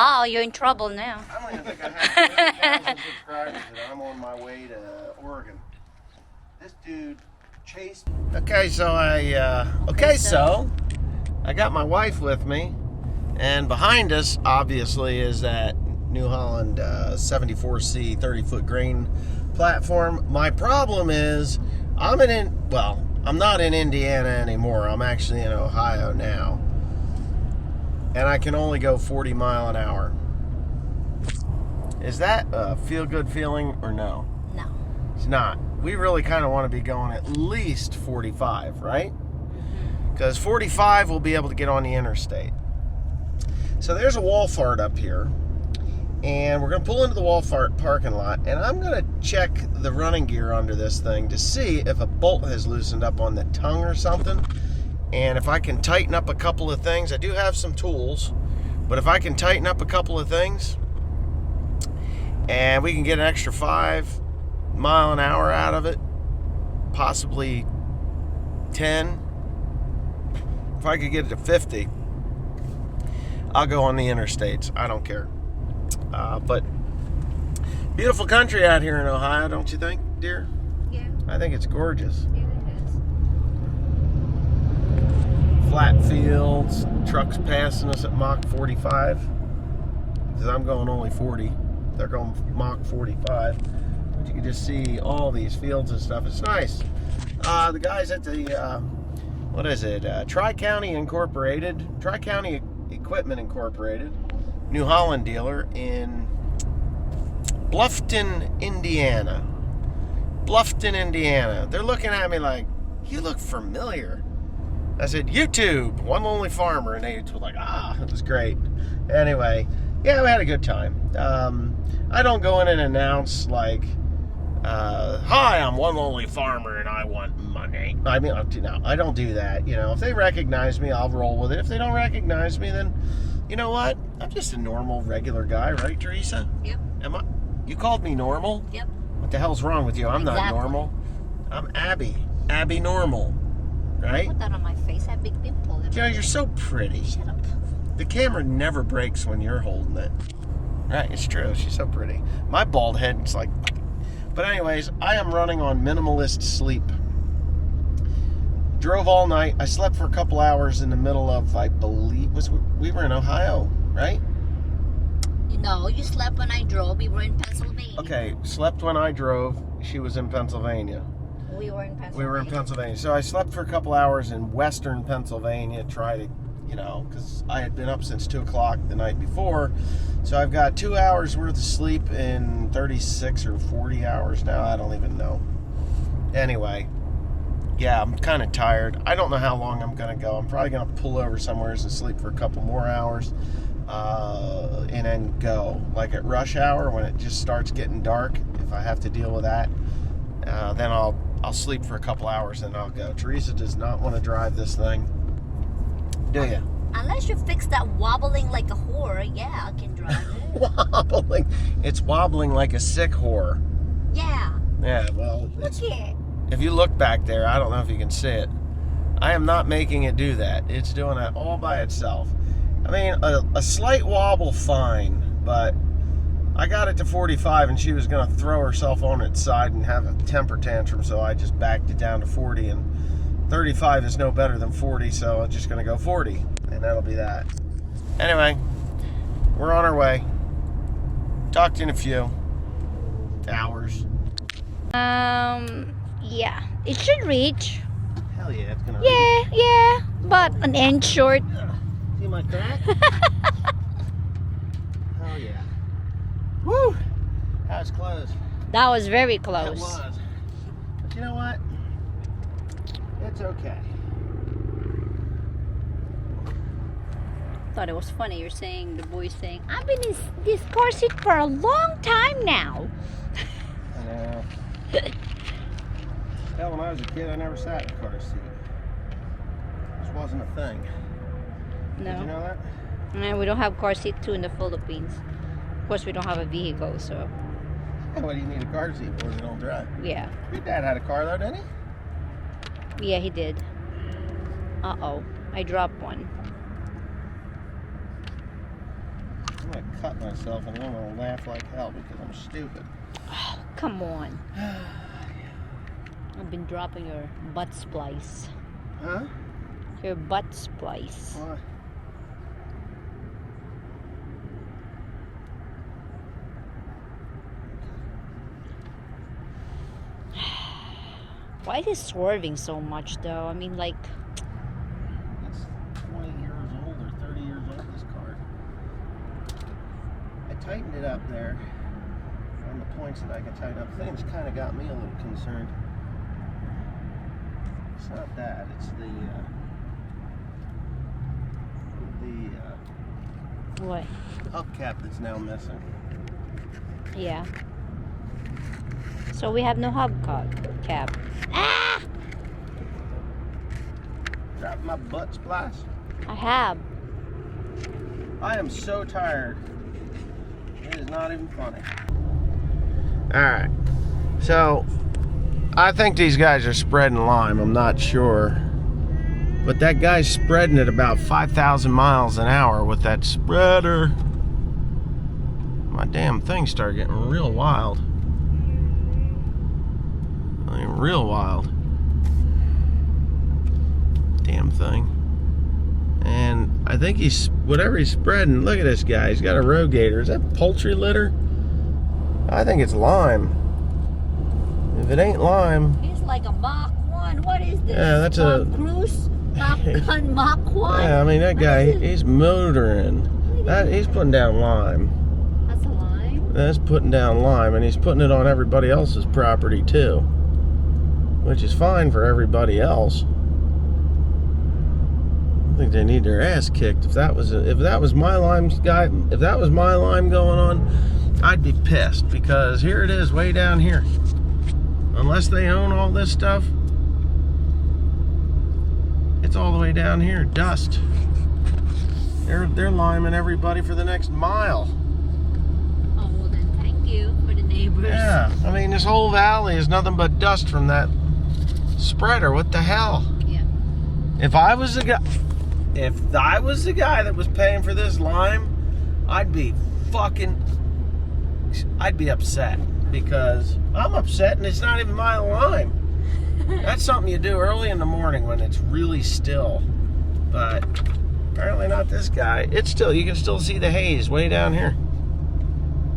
Oh, you're in trouble now. I don't even think I have 30,000 subscribers and I'm on my way to Oregon. This dude chased. Okay, so I got my wife with me, and behind us, obviously, is that New Holland 74C 30-foot grain platform. My problem is I'm not in Indiana anymore. I'm actually in Ohio now, and I can only go 40 mile an hour. Is that a feel-good feeling or no? No. It's not. We really kind of want to be going at least 45, right? Because 45 we'll be able to get on the interstate. So there's a Walmart up here, and we're going to pull into the Walmart parking lot, and I'm going to check the running gear under this thing to see if a bolt has loosened up on the tongue or something, and if I can tighten up a couple of things. I do have some tools, but if I can tighten up a couple of things, and we can get an extra 5 mile an hour out of it, possibly 10. If I could get it to 50, I'll go on the interstates. I don't care. But beautiful country out here in Ohio, don't you think, dear? Yeah. I think it's gorgeous. Yeah, it is. Flat fields, trucks passing us at Mach 45. Because I'm going only 40. They're going Mach 45. But you can just see all these fields and stuff. It's nice. The guys at the, what is it? Tri-County Equipment Incorporated, New Holland dealer in Bluffton, Indiana. They're looking at me like, you look familiar. I said, YouTube, One Lonely Farmer, and they were like, it was great. Anyway, yeah, we had a good time. I don't go in and announce like, hi, I'm One Lonely Farmer and I want money. I mean, no, I don't do that. If they recognize me, I'll roll with it. If they don't recognize me, then you know what? I'm just a normal, regular guy, right, Teresa? Yep. Am I? You called me normal? Yep. What the hell's wrong with you? I'm not normal. I'm Abby. Abby Normal. Right? Put that on my face. I have big pimple. You're so pretty. Shut up. The camera never breaks when you're holding it. Right, it's true. She's so pretty. My bald head's like... But anyways, I am running on minimalist sleep. Drove all night. I slept for a couple hours in the middle of, I believe, we were in Ohio, right? No, you slept when I drove. We were in Pennsylvania. Okay, slept when I drove. She was in Pennsylvania. We were in Pennsylvania. So I slept for a couple hours in western Pennsylvania, because I had been up since 2 o'clock the night before. So I've got 2 hours worth of sleep in 36 or 40 hours now. I don't even know. Anyway, yeah, I'm kind of tired. I don't know how long I'm going to go. I'm probably going to pull over somewhere and sleep for a couple more hours and then go. Like at rush hour when it just starts getting dark, if I have to deal with that, then I'll sleep for a couple hours and I'll go. Teresa does not want to drive this thing. Do you? Unless you fix that wobbling like a whore, yeah, I can drive it. Wobbling. It's wobbling like a sick whore. Yeah. Yeah, well, Look it. if you look back there, I don't know if you can see it. I am not making it do that. It's doing that all by itself. I mean, a slight wobble, fine, but I got it to 45 and she was going to throw herself on its side and have a temper tantrum, so I just backed it down to 40, and 35 is no better than 40, so I'm just going to go 40, and that'll be that. Anyway, we're on our way. Talk to you in a few hours. Yeah, it should reach. Hell yeah, it's going to Yeah, yeah, but an inch short. See my crack? Hell yeah. Woo! That was close. That was very It close. was. But you know what? It's okay. Thought it was funny. You're saying, the boy's saying, I've been in this car seat for a long time now. I know. Hell, when I was a kid, I never sat in a car seat. This wasn't a thing. No. Did you know that? And we don't have car seat too in the Philippines. Of course, we don't have a vehicle, so What do you need a car seat for? You don't drive. yeah. Your dad had a car though, didn't he? Yeah, he did. Uh-oh. I dropped one. I'm gonna cut myself and I'm gonna laugh like hell because I'm stupid. Oh, come on. I've been dropping your butt splice. Huh? Your butt splice. Why? Why is he swerving so much though? I mean, like... It's 20 years old or 30 years old, this car. I tightened it up there on the points that I could tighten up. Things kind of got me a little concerned. It's not that, it's the What? hubcap that's now missing. Yeah. So we have no hubcap. Ah! Drop my butt splice. I have. I am so tired. It is not even funny. Alright. So, I think these guys are spreading lime. I'm not sure. But that guy's spreading at about 5,000 miles an hour with that spreader. My damn thing started getting real wild. I mean, real wild. Damn thing. And I think he's, whatever he's spreading, look at this guy. He's got a rogator. Is that poultry litter? I think it's lime. If it ain't lime. He's like a Mach 1. What is this? Yeah, that's Tom Cruise? Top Gun Mach 1? Yeah, I mean, that guy, he's motoring. He's putting down lime. That's a lime? That's putting down lime, and he's putting it on everybody else's property, too. Which is fine for everybody else. I think they need their ass kicked. If that was my lime going on, I'd be pissed, because here it is way down here. Unless they own all this stuff, it's all the way down here. Dust. They're liming everybody for the next mile. Oh, well then thank you for the neighbors. Yeah, I mean, this whole valley is nothing but dust from that spreader. What the hell? Yeah. If I was the guy that was paying for this lime, I'd be upset, because I'm upset and it's not even my lime. That's something you do early in the morning when it's really still. But apparently not this guy. It's still, you can still see the haze way down here.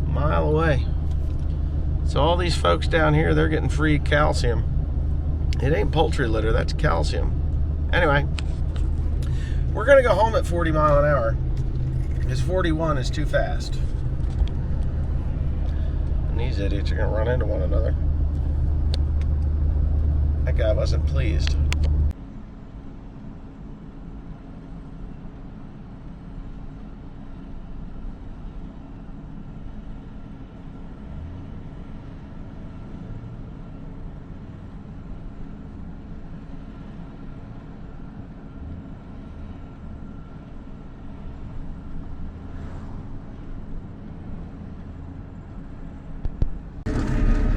A mile away. So all these folks down here, they're getting free calcium. It ain't poultry litter, that's calcium. Anyway, we're gonna go home at 40 mile an hour. Because 41 is too fast. And these idiots are gonna run into one another. That guy wasn't pleased.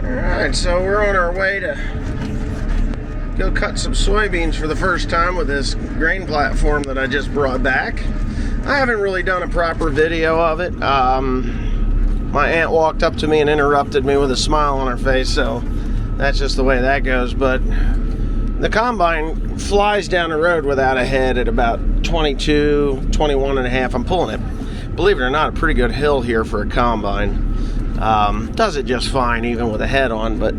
Alright, so we're on our way to go cut some soybeans for the first time with this grain platform that I just brought back. I haven't really done a proper video of it. My aunt walked up to me and interrupted me with a smile on her face, so that's just the way that goes. But the combine flies down the road without a head at about 22, 21 and a half. I'm pulling it, believe it or not, a pretty good hill here for a combine. Does it just fine even with a head on, but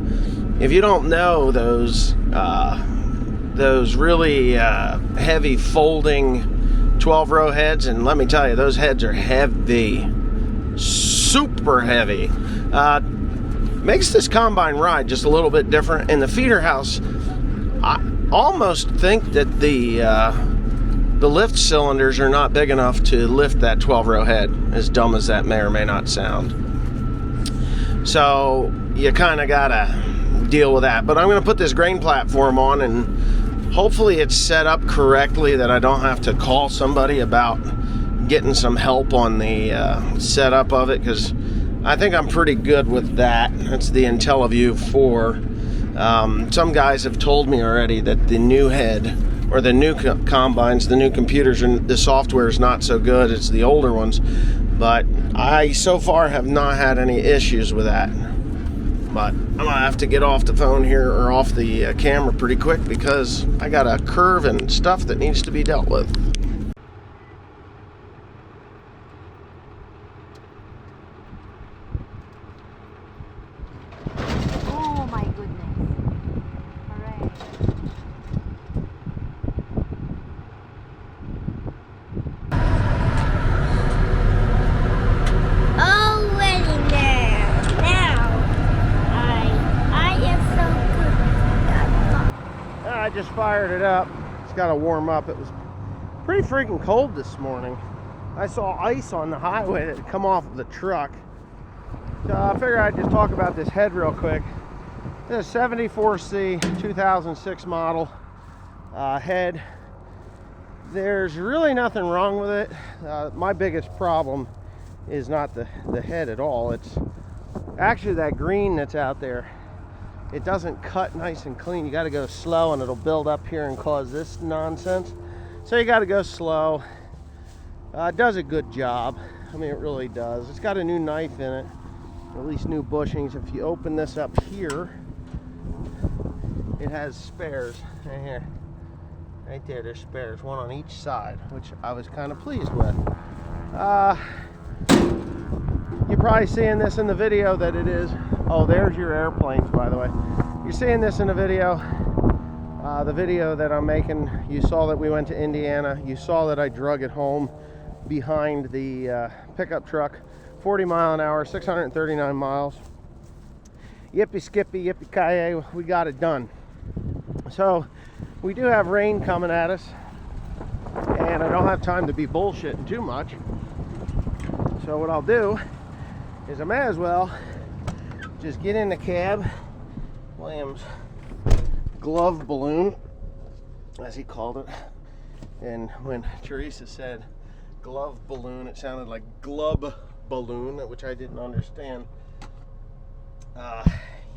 if you don't know those really heavy folding 12-row heads, and let me tell you, those heads are heavy, super heavy. Makes this combine ride just a little bit different. In the feeder house, I almost think that the lift cylinders are not big enough to lift that 12-row head, as dumb as that may or may not sound. So you kind of gotta deal with that. But I'm going to put this grain platform on, and hopefully it's set up correctly that I don't have to call somebody about getting some help on the setup of it, because I think I'm pretty good with that. That's the IntelliView 4. Some guys have told me already that the new head, or the new combines, the new computers, and the software is not so good. It's the older ones. But I so far have not had any issues with that. But I'm gonna have to get off the phone here, or off the camera pretty quick, because I got a curve and stuff that needs to be dealt with. Oh my goodness. Hooray. Already there. Now, I am so good. I just fired it up. It's got to warm up. It was pretty freaking cold this morning. I saw ice on the highway that had come off of the truck. So I figured I'd just talk about this head real quick. This is a 74C 2006 model head. There's really nothing wrong with it. My biggest problem is not the head at all. It's actually that green that's out there. It doesn't cut nice and clean. You got to go slow, and it'll build up here and cause this nonsense. So you got to go slow. It does a good job. I mean, it really does. It's got a new knife in it, at least new bushings. If you open this up here, it has spares. Right here, right there, there's spares, one on each side, which I was kind of pleased with. You're probably seeing this in the video that it is. Oh, there's your airplanes, by the way. You're seeing this in the video that I'm making. You saw that we went to Indiana. You saw that I drug it home behind the pickup truck. 40 mile an hour, 639 miles. Yippee skippy, yippee ki-yay, we got it done. So we do have rain coming at us, and I don't have time to be bullshitting too much. So what I'll do is I may as well just get in the cab. William's glove balloon, as he called it. And when Teresa said glove balloon, it sounded like glub balloon, which I didn't understand.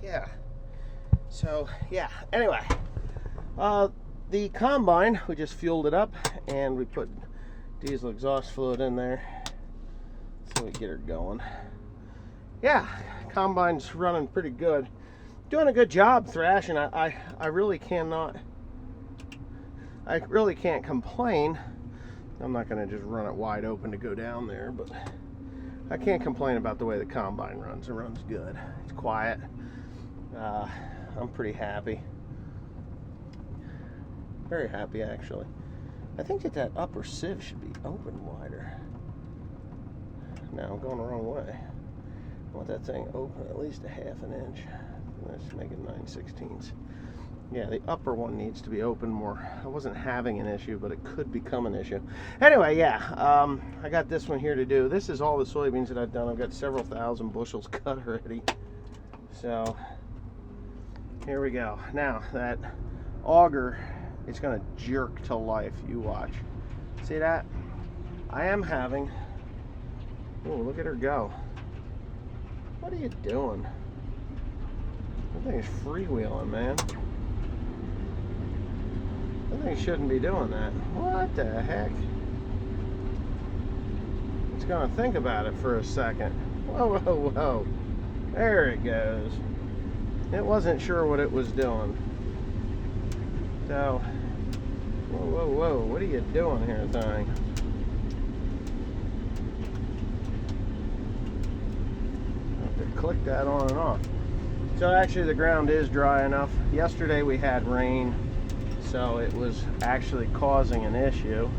Yeah. So, yeah. Anyway, the combine, we just fueled it up, and we put diesel exhaust fluid in there so we get her going. Yeah, combine's running pretty good. Doing a good job thrashing. I really cannot. I really can't complain. I'm not going to just run it wide open to go down there, but I can't complain about the way the combine runs. It runs good. It's quiet. I'm pretty happy. Very happy, actually. I think that upper sieve should be open wider. Now I'm going the wrong way. I want that thing open at least a half an inch. Let's make it 9/16. Yeah, the upper one needs to be open more. I wasn't having an issue, but it could become an issue. Anyway, yeah, I got this one here to do. This is all the soybeans that I've done. I've got several thousand bushels cut already. So here we go. Now that auger, it's gonna jerk to life. You watch. See that? I am having. Oh, look at her go. What are you doing? That thing is freewheeling, man. That thing shouldn't be doing that. What the heck? It's gonna think about it for a second. Whoa, whoa, whoa. There it goes. It wasn't sure what it was doing. So, whoa, whoa, whoa. What are you doing here, thing? Click that on and off. So actually the ground is dry enough. Yesterday we had rain, so it was actually causing an issue.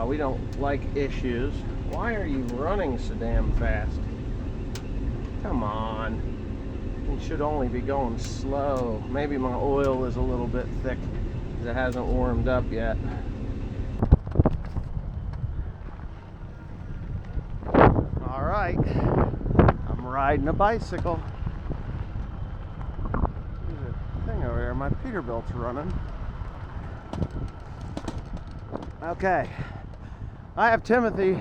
We don't like issues. Why are you running so damn fast? Come on. You should only be going slow. Maybe my oil is a little bit thick because it hasn't warmed up yet. All right. Riding a bicycle. There's a thing over there. My Peterbilt's running. Okay. I have Timothy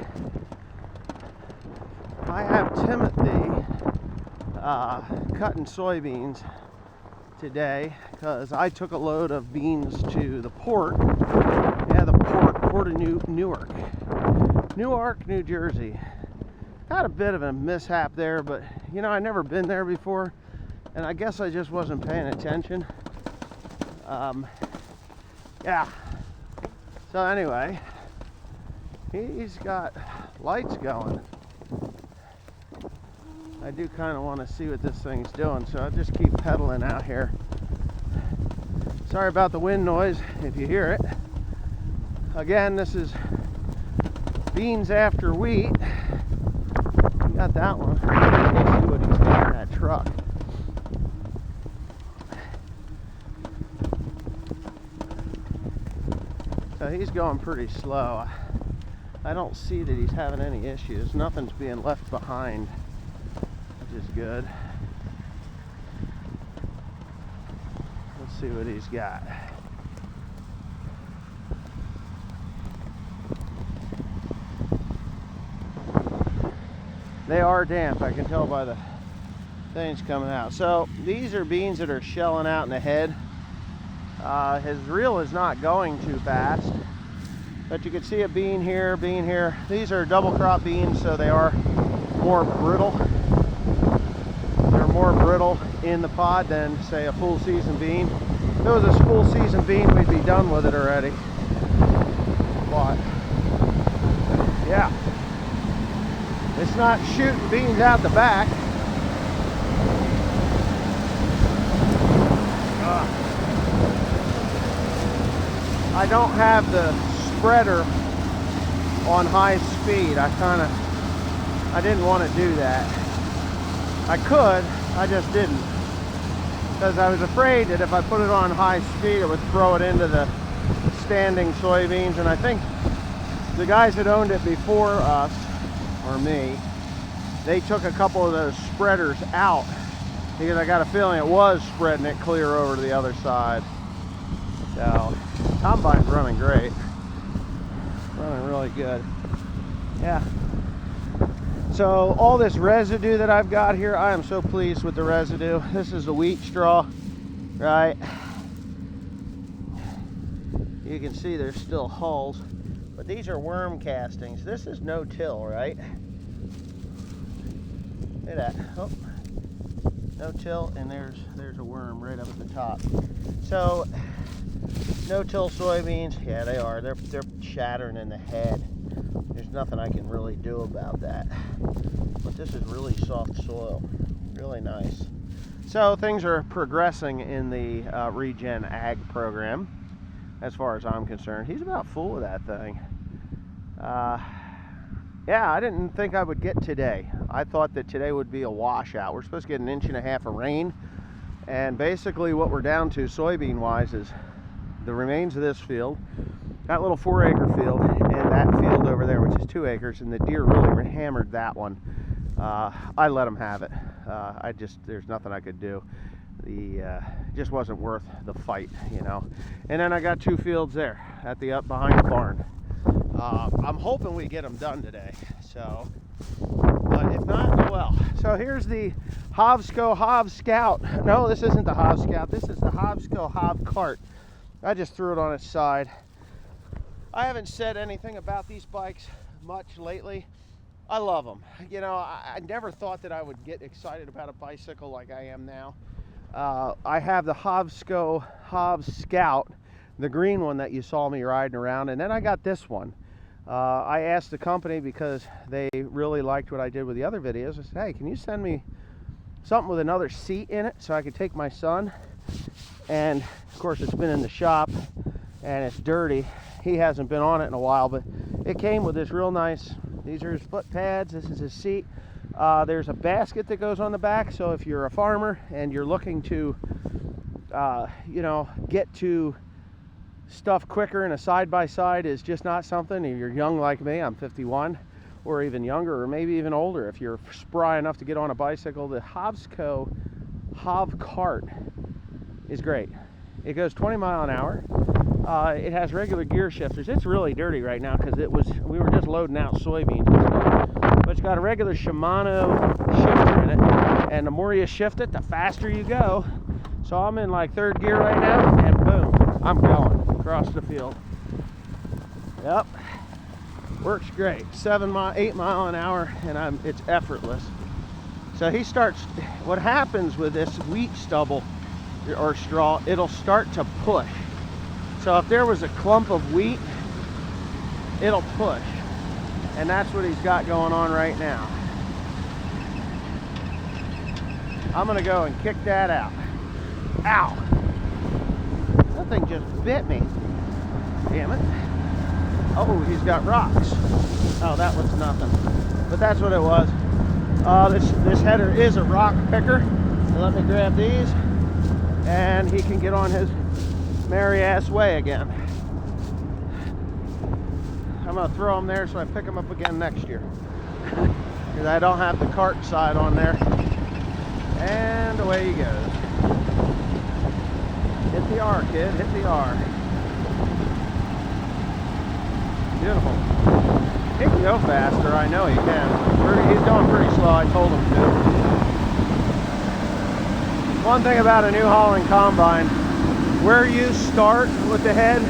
cutting soybeans today because I took a load of beans to the port. Yeah, the port of Newark, New Jersey. Had a bit of a mishap there, but you know, I'd never been there before, and I guess I just wasn't paying attention. Yeah. So anyway, he's got lights going. I do kind of want to see what this thing's doing, so I'll just keep pedaling out here. Sorry about the wind noise if you hear it. Again, this is beans after wheat. You got that one. Let's see what he's got in that truck. So he's going pretty slow. I don't see that he's having any issues. Nothing's being left behind, which is good. Let's see what he's got. They are damp, I can tell by the things coming out. So these are beans that are shelling out in the head. His reel is not going too fast, but you can see a bean here, bean here. These are double crop beans, so they are more brittle. They're more brittle in the pod than, say, a full season bean. If it was a full season bean, we'd be done with it already. But yeah, it's not shooting beans out the back. I don't have the spreader on high speed. I didn't want to do that. I could, I just didn't. Because I was afraid that if I put it on high speed, it would throw it into the standing soybeans. And I think the guys that owned it before us, or me, they took a couple of those spreaders out because I got a feeling it was spreading it clear over to the other side. So, combine's running great. Running really good. Yeah. So all this residue that I've got here, I am so pleased with the residue. This is the wheat straw, right? You can see there's still hulls, but these are worm castings. This is no-till, right? Look at that. Oh, no-till, and there's a worm right up at the top. So no-till soybeans, yeah, they are. They're shattering in the head. There's nothing I can really do about that. But this is really soft soil, really nice. So things are progressing in the Regen Ag program, as far as I'm concerned. He's about full of that thing. Yeah, I didn't think I would get today. I thought that today would be a washout. We're supposed to get 1.5 inches of rain, and basically what we're down to soybean wise is the remains of this field, that little 4-acre field, and that field over there, which is 2 acres, and the deer really hammered that one. I let them have it. There's nothing I could do. It just wasn't worth the fight, you know. And then I got 2 fields there at the up behind the barn. I'm hoping we get them done today. So, but if not, oh well. So here's the Hovsco Hov Scout. No, this isn't the Hov Scout. This is the Hovsco Hov Cart. I just threw it on its side. I haven't said anything about these bikes much lately. I love them. You know, I never thought that I would get excited about a bicycle like I am now. I have the Hovsco Hov Scout, the green one that you saw me riding around, and then I got this one. I asked the company because they really liked what I did with the other videos. I said, hey, can you send me something with another seat in it so I could take my son? And of course it's been in the shop and it's dirty. He hasn't been on it in a while, but it came with this real nice, these are his foot pads, this is his seat. There's a basket that goes on the back, so if you're a farmer and you're looking to you know, get to stuff quicker, and a side-by-side is just not something. If you're young like me, I'm 51, or even younger, or maybe even older, if you're spry enough to get on a bicycle, the Hovsco Hov Cart is great. It goes 20 miles an hour. It has regular gear shifters. It's really dirty right now because we were just loading out soybeans and stuff. But it's got a regular Shimano shifter in it, and the more you shift it, the faster you go. So I'm in like 3rd gear right now, and boom, I'm going across the field. Yep. Works great. 8 mile an hour, and it's effortless. So he starts, what happens with this wheat stubble or straw, it'll start to push. So if there was a clump of wheat, it'll push. And that's what he's got going on right now. I'm gonna go and kick that out. Ow! That thing just bit me. Damn it. Oh, he's got rocks. Oh, that was nothing. But that's what it was. This header is a rock picker. So let me grab these, and he can get on his merry ass way again. I'm gonna throw him there so I pick him up again next year. Because I don't have the cart side on there. And away he goes. Hit the R, kid, hit the R. Beautiful. He can go faster, I know he can. He's going pretty slow, I told him to. One thing about a New Holland combine, where you start with the head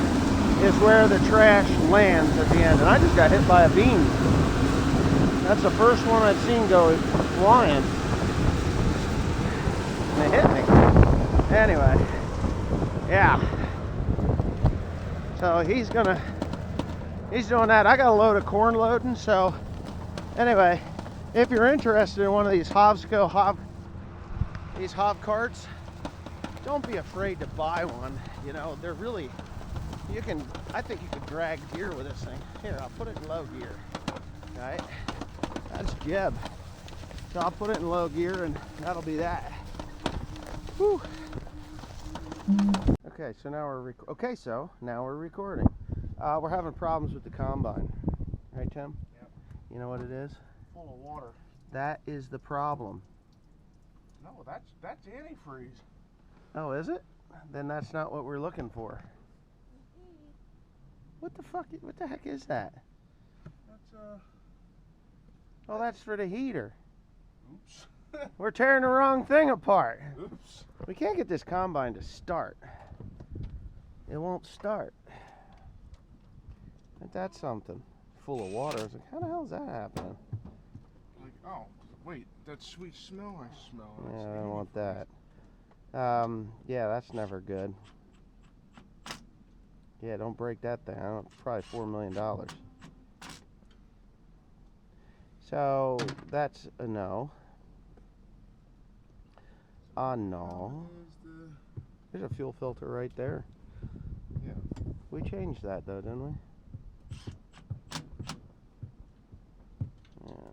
is where the trash lands at the end. And I just got hit by a beam. That's the first one I've seen go flying. And it hit me. Anyway, yeah. So he's doing that. I got a load of corn loading. So anyway, if you're interested in one of these Hob carts, don't be afraid to buy one. You know, they're really, I think you could drag deer with this thing. Here, I'll put it in low gear. All right, that's Jeb. So I'll put it in low gear, and that'll be that. Whew. Okay, so now we're recording. We're having problems with the combine, right, Tim? Yep. You know what it is? Full of water. That is the problem. No, that's antifreeze. Oh, is it? Then that's not what we're looking for. What the heck is that? That's Oh, that's for the heater. Oops. We're tearing the wrong thing apart. Oops. We can't get this combine to start. It won't start. Ain't that something? Full of water. I was like, how the hell is that happening? Like, oh, wait, that sweet smell I smell. Yeah, I don't want that. Yeah, that's never good. Yeah, don't break that thing. It's probably $4 million. So that's a no. No. There's a fuel filter right there. Yeah. We changed that though, didn't we? Yeah.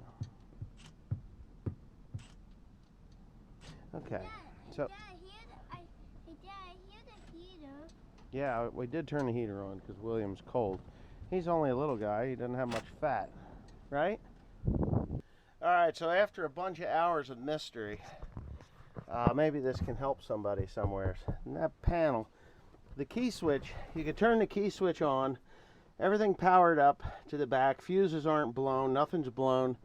Okay. So. Dad, I hear the heater. Yeah, we did turn the heater on because William's cold. He's only a little guy. He doesn't have much fat, right? All right, so after a bunch of hours of mystery, maybe this can help somebody somewhere. And that panel, the key switch, you can turn the key switch on, everything powered up to the back, fuses aren't blown, nothing's blown.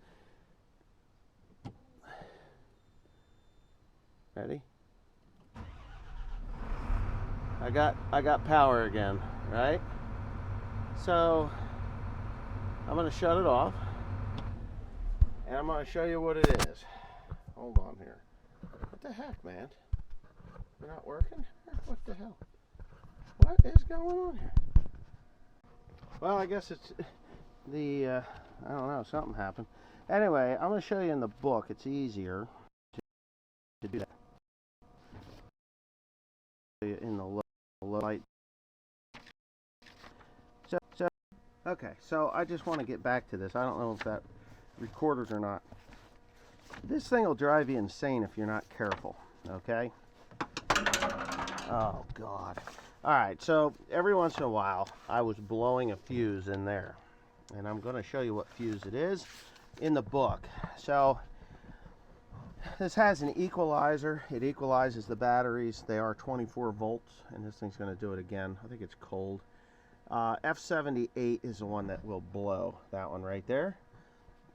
Ready? I got power again, right? So I'm gonna shut it off, and I'm gonna show you what it is. Hold on here. What the heck, man? You're not working? What the hell? What is going on here? Well, I guess it's the I don't know, something happened. Anyway, I'm gonna show you in the book. It's easier to do that in the low light. So okay, so I just want to get back to this. I don't know if that recorded or not. This thing will drive you insane if you're not careful, okay? Oh God. Alright, so every once in a while I was blowing a fuse in there, and I'm going to show you what fuse it is in the book. So this has an equalizer. It equalizes the batteries. They are 24 volts, and this thing's going to do it again. I think it's cold. F78 is the one that will blow, that one right there.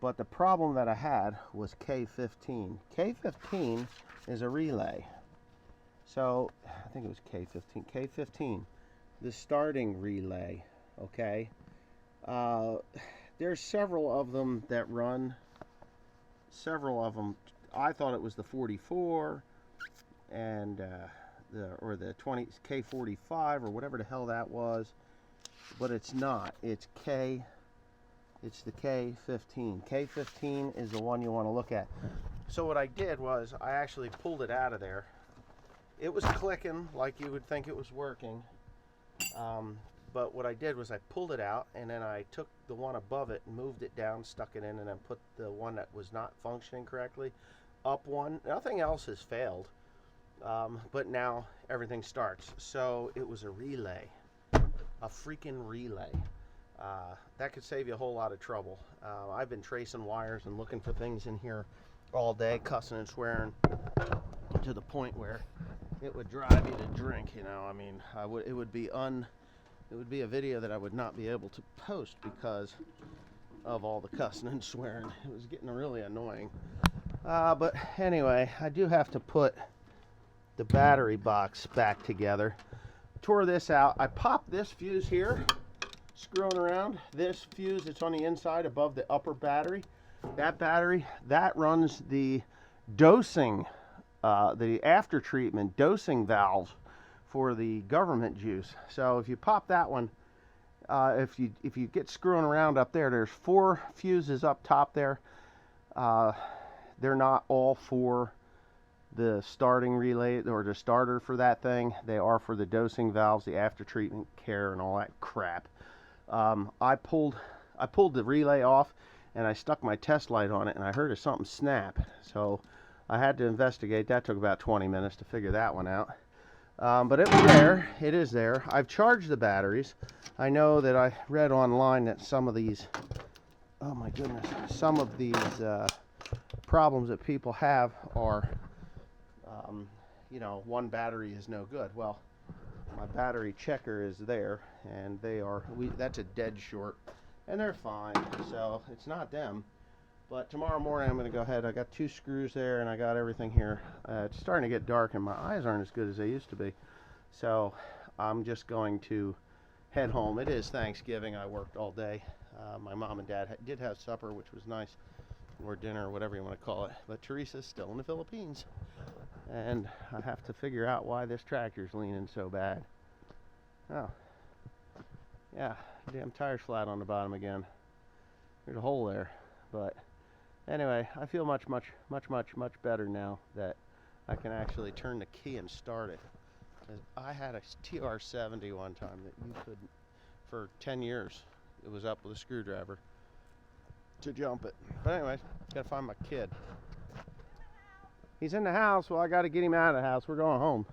But the problem that I had was K15. K15 is a relay. So I think it was K15. K15, the starting relay, okay? there's several of them that run. Several of them. I thought it was the 44 and the 20 K45 or whatever the hell that was, but it's not. It's the K15. K15 is the one you want to look at. So what I did was I actually pulled it out of there. It was clicking like you would think it was working, but what I did was I pulled it out, and then I took the one above it and moved it down, stuck it in, and then put the one that was not functioning correctly up one. Nothing else has failed, but now everything starts. So it was a relay, a freaking relay. That could save you a whole lot of trouble. I've been tracing wires and looking for things in here all day, cussing and swearing to the point where it would drive you to drink. You know, I mean, it would be a video that I would not be able to post because of all the cussing and swearing. It was getting really annoying. But anyway, I do have to put the battery box back together. Tore this out. I popped this fuse here, screwing around. This fuse that's on the inside above the upper battery. That battery, that runs the dosing, the after treatment dosing valve for the government juice. So if you pop that one, if you get screwing around up there, there's 4 fuses up top there. They're not all for the starting relay or the starter for that thing. They are for the dosing valves, the after treatment care, and all that crap. I pulled the relay off, and I stuck my test light on it, and I heard something snap. So I had to investigate. That took about 20 minutes to figure that one out. But it was there. It is there. I've charged the batteries. I know that I read online that some of these, oh my goodness, some of these problems that people have are, you know, one battery is no good. Well, my battery checker is there, and that's a dead short, and they're fine. So it's not them. But tomorrow morning I'm going to go ahead. I got 2 screws there, and I got everything here. It's starting to get dark, and my eyes aren't as good as they used to be. So I'm just going to head home. It is Thanksgiving. I worked all day. My mom and dad did have supper, which was nice, or dinner, or whatever you want to call it. But Teresa's still in the Philippines, and I have to figure out why this tractor's leaning so bad. Oh, yeah, damn tire's flat on the bottom again. There's a hole there, but anyway, I feel much better now that I can actually turn the key and start it. I had a TR70 one time that you could, for 10 years, it was up with a screwdriver to jump it. But anyway, gotta find my kid. He's in the house. Well, I gotta get him out of the house. We're going home.